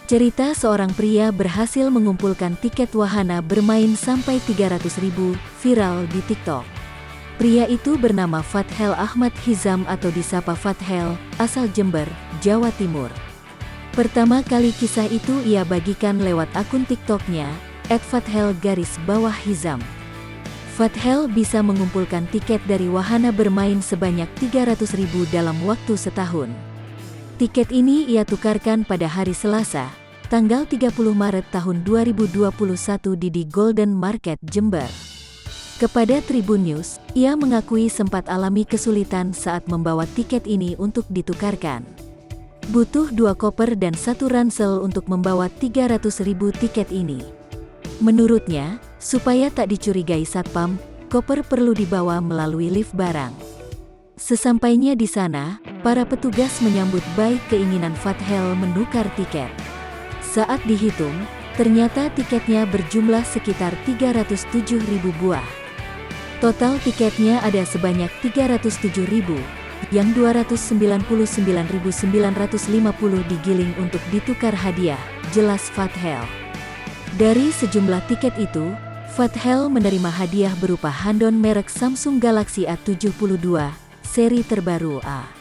Cerita seorang pria berhasil mengumpulkan tiket wahana bermain sampai 300.000 viral di TikTok. Pria itu bernama Fathel Ahmad Hizam atau disapa Fathel, asal Jember, Jawa Timur. Pertama kali kisah itu ia bagikan lewat akun TikToknya, @fathel_hizam. Fathel bisa mengumpulkan tiket dari wahana bermain sebanyak 300.000 dalam waktu setahun. Tiket ini ia tukarkan pada hari Selasa, tanggal 30 Maret tahun 2021 di Golden Market Jember. Kepada Tribun News, ia mengakui sempat alami kesulitan saat membawa tiket ini untuk ditukarkan. Butuh 2 koper dan 1 ransel untuk membawa 300.000 tiket ini. Menurutnya, supaya tak dicurigai satpam, koper perlu dibawa melalui lift barang. Sesampainya di sana, para petugas menyambut baik keinginan Fathel menukar tiket. Saat dihitung, ternyata tiketnya berjumlah sekitar 307.000 buah. Total tiketnya ada sebanyak 307.000, yang 299.950 digiling untuk ditukar hadiah, jelas Fathel. Dari sejumlah tiket itu, Fathel menerima hadiah berupa handphone merek Samsung Galaxy A72, seri terbaru A.